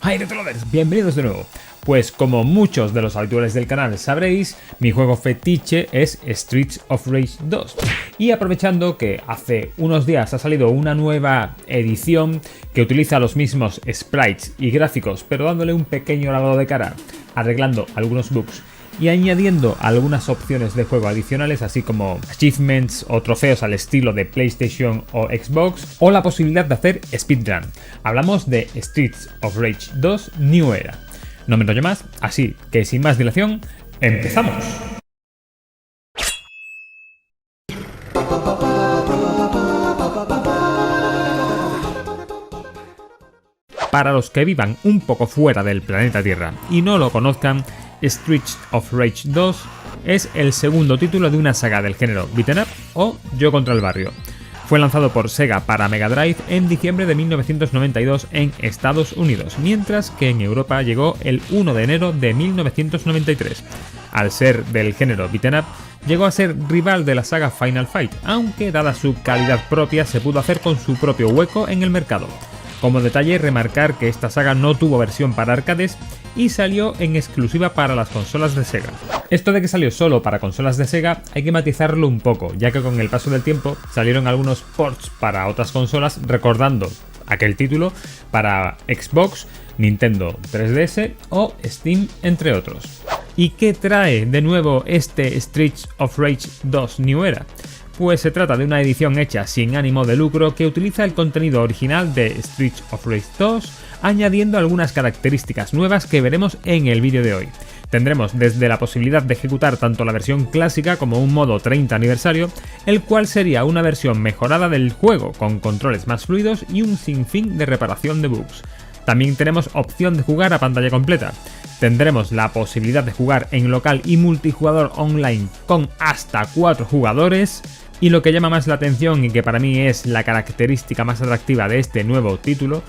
Hi Retrolovers, bienvenidos de nuevo. Pues como muchos de los habituales del canal sabréis, mi juego fetiche es Streets of Rage 2. Y aprovechando que hace unos días ha salido una nueva edición que utiliza los mismos sprites y gráficos, pero dándole un pequeño lavado de cara, arreglando algunos bugs y añadiendo algunas opciones de juego adicionales, así como achievements o trofeos al estilo de PlayStation o Xbox, o la posibilidad de hacer speedrun. Hablamos de Streets of Rage 2 New Era. No me enrollo más, así que sin más dilación, ¡empezamos! Para los que vivan un poco fuera del planeta Tierra y no lo conozcan, Streets of Rage 2 es el segundo título de una saga del género beat'em up o Yo contra el barrio. Fue lanzado por Sega para Mega Drive en diciembre de 1992 en Estados Unidos, mientras que en Europa llegó el 1 de enero de 1993. Al ser del género beat'em up, llegó a ser rival de la saga Final Fight, aunque dada su calidad propia se pudo hacer con su propio hueco en el mercado. Como detalle, remarcar que esta saga no tuvo versión para arcades y salió en exclusiva para las consolas de Sega. Esto de que salió solo para consolas de Sega hay que matizarlo un poco, ya que con el paso del tiempo salieron algunos ports para otras consolas recordando aquel título para Xbox, Nintendo 3DS o Steam, entre otros. ¿Y qué trae de nuevo este Streets of Rage 2 New Era? Pues se trata de una edición hecha sin ánimo de lucro que utiliza el contenido original de Streets of Rage 2, añadiendo algunas características nuevas que veremos en el vídeo de hoy. Tendremos desde la posibilidad de ejecutar tanto la versión clásica como un modo 30 aniversario, el cual sería una versión mejorada del juego, con controles más fluidos y un sinfín de reparación de bugs. También tenemos opción de jugar a pantalla completa. Tendremos la posibilidad de jugar en local y multijugador online con hasta 4 jugadores. Y lo que llama más la atención y que para mí es la característica más atractiva de este nuevo título,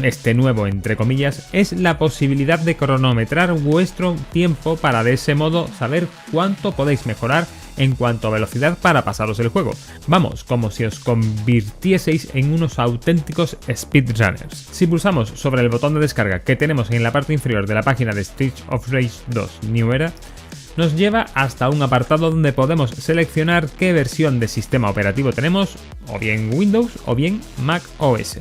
este nuevo entre comillas, es la posibilidad de cronometrar vuestro tiempo para de ese modo saber cuánto podéis mejorar en cuanto a velocidad para pasaros el juego. Vamos, como si os convirtieseis en unos auténticos speedrunners. Si pulsamos sobre el botón de descarga que tenemos en la parte inferior de la página de Streets of Rage 2 New Era, nos lleva hasta un apartado donde podemos seleccionar qué versión de sistema operativo tenemos, o bien Windows o bien Mac OS.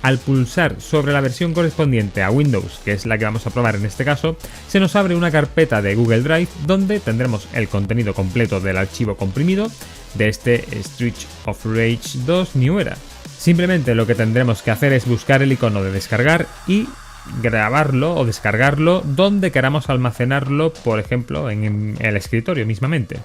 Al pulsar sobre la versión correspondiente a Windows, que es la que vamos a probar en este caso, se nos abre una carpeta de Google Drive donde tendremos el contenido completo del archivo comprimido de este Streets of Rage 2 New Era. Simplemente lo que tendremos que hacer es buscar el icono de descargar y grabarlo o descargarlo donde queramos almacenarlo, por ejemplo en el escritorio mismamente.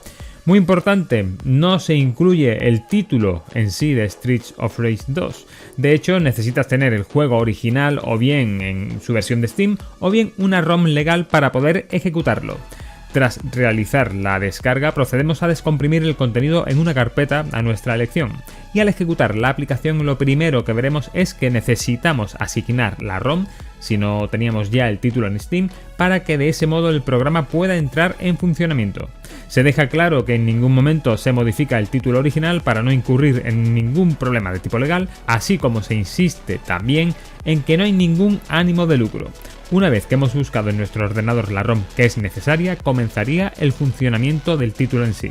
Muy importante, no se incluye el título en sí de Streets of Rage 2. De hecho, necesitas tener el juego original o bien en su versión de Steam o bien una ROM legal para poder ejecutarlo. Tras realizar la descarga, procedemos a descomprimir el contenido en una carpeta a nuestra elección. Y al ejecutar la aplicación, lo primero que veremos es que necesitamos asignar la ROM, si no teníamos ya el título en Steam, para que de ese modo el programa pueda entrar en funcionamiento. Se deja claro que en ningún momento se modifica el título original para no incurrir en ningún problema de tipo legal, así como se insiste también en que no hay ningún ánimo de lucro. Una vez que hemos buscado en nuestro ordenador la ROM que es necesaria, comenzaría el funcionamiento del título en sí.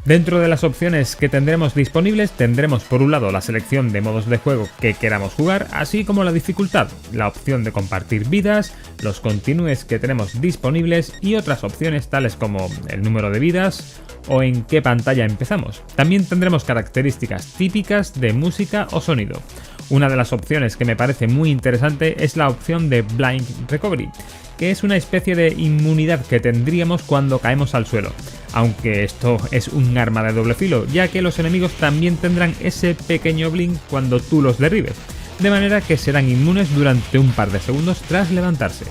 Dentro de las opciones que tendremos disponibles, tendremos por un lado la selección de modos de juego que queramos jugar, así como la dificultad, la opción de compartir vidas, los continues que tenemos disponibles y otras opciones tales como el número de vidas o en qué pantalla empezamos. También tendremos características típicas de música o sonido. Una de las opciones que me parece muy interesante es la opción de Blind Recovery, que es una especie de inmunidad que tendríamos cuando caemos al suelo. Aunque esto es un arma de doble filo, ya que los enemigos también tendrán ese pequeño blink cuando tú los derribes, de manera que serán inmunes durante un par de segundos tras levantarse.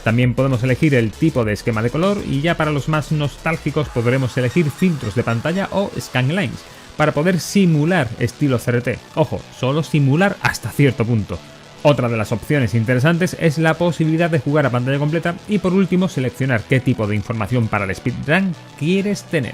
También podemos elegir el tipo de esquema de color y ya para los más nostálgicos podremos elegir filtros de pantalla o scanlines, para poder simular estilo CRT. Ojo, solo simular hasta cierto punto. Otra de las opciones interesantes es la posibilidad de jugar a pantalla completa y por último seleccionar qué tipo de información para el speedrun quieres tener.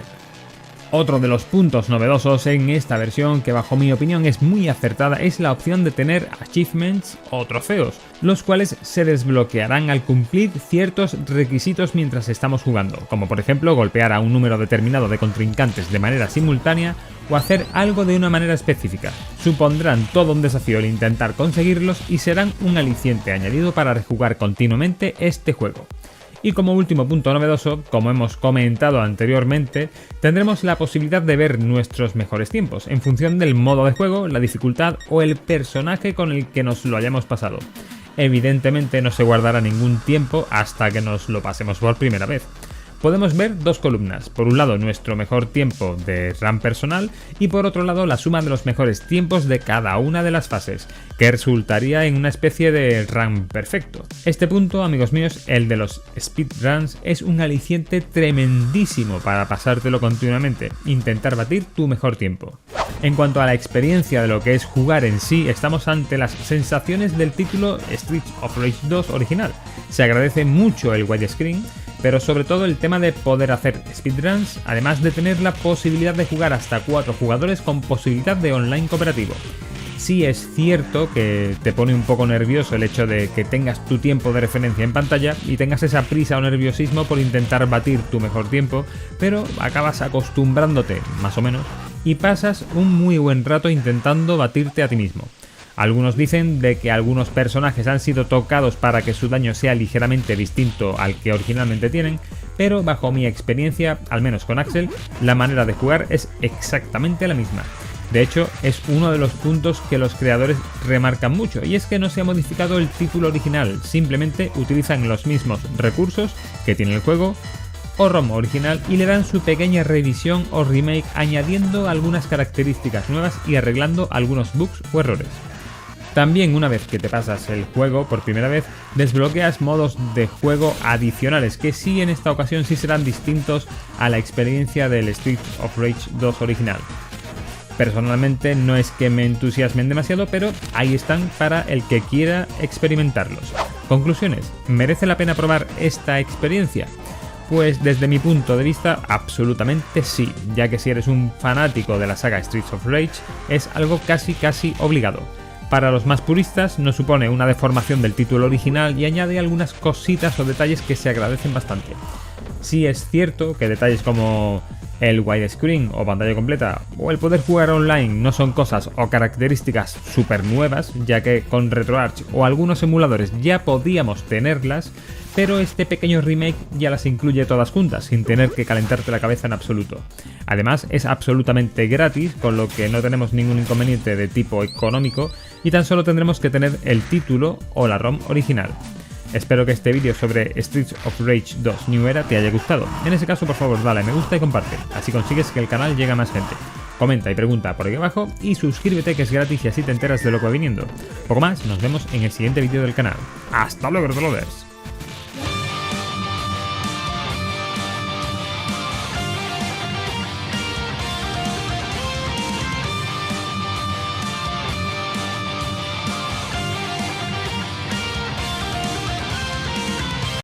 Otro de los puntos novedosos en esta versión, que bajo mi opinión es muy acertada, es la opción de tener achievements o trofeos, los cuales se desbloquearán al cumplir ciertos requisitos mientras estamos jugando, como por ejemplo golpear a un número determinado de contrincantes de manera simultánea o hacer algo de una manera específica. Supondrán todo un desafío el intentar conseguirlos y serán un aliciente añadido para rejugar continuamente este juego. Y como último punto novedoso, como hemos comentado anteriormente, tendremos la posibilidad de ver nuestros mejores tiempos, en función del modo de juego, la dificultad o el personaje con el que nos lo hayamos pasado. Evidentemente no se guardará ningún tiempo hasta que nos lo pasemos por primera vez. Podemos ver dos columnas, por un lado nuestro mejor tiempo de run personal y por otro lado la suma de los mejores tiempos de cada una de las fases, que resultaría en una especie de run perfecto. Este punto, amigos míos, el de los speedruns, es un aliciente tremendísimo para pasártelo continuamente, intentar batir tu mejor tiempo. En cuanto a la experiencia de lo que es jugar en sí, estamos ante las sensaciones del título Streets of Rage 2 original. Se agradece mucho el widescreen, pero sobre todo el tema de poder hacer speedruns, además de tener la posibilidad de jugar hasta 4 jugadores con posibilidad de online cooperativo. Sí es cierto que te pone un poco nervioso el hecho de que tengas tu tiempo de referencia en pantalla y tengas esa prisa o nerviosismo por intentar batir tu mejor tiempo, pero acabas acostumbrándote, más o menos, y pasas un muy buen rato intentando batirte a ti mismo. Algunos dicen de que algunos personajes han sido tocados para que su daño sea ligeramente distinto al que originalmente tienen, pero bajo mi experiencia, al menos con Axel, la manera de jugar es exactamente la misma. De hecho, es uno de los puntos que los creadores remarcan mucho, y es que no se ha modificado el título original, simplemente utilizan los mismos recursos que tiene el juego o ROM original y le dan su pequeña revisión o remake añadiendo algunas características nuevas y arreglando algunos bugs o errores. También, una vez que te pasas el juego por primera vez, desbloqueas modos de juego adicionales que sí, en esta ocasión sí serán distintos a la experiencia del Streets of Rage 2 original. Personalmente no es que me entusiasmen demasiado, pero ahí están para el que quiera experimentarlos. Conclusiones, ¿merece la pena probar esta experiencia? Pues desde mi punto de vista, absolutamente sí, ya que si eres un fanático de la saga Streets of Rage, es algo casi obligado. Para los más puristas no supone una deformación del título original y añade algunas cositas o detalles que se agradecen bastante. Sí es cierto que detalles como el widescreen o pantalla completa o el poder jugar online no son cosas o características súper nuevas, ya que con RetroArch o algunos emuladores ya podíamos tenerlas, pero este pequeño remake ya las incluye todas juntas, sin tener que calentarte la cabeza en absoluto. Además es absolutamente gratis, con lo que no tenemos ningún inconveniente de tipo económico y tan solo tendremos que tener el título o la ROM original. Espero que este vídeo sobre Streets of Rage 2 New Era te haya gustado. En ese caso, por favor, dale a me gusta y comparte, así consigues que el canal llegue a más gente. Comenta y pregunta por aquí abajo y suscríbete, que es gratis y así te enteras de lo que va viniendo. Poco más, nos vemos en el siguiente vídeo del canal. ¡Hasta luego, Retrolovers!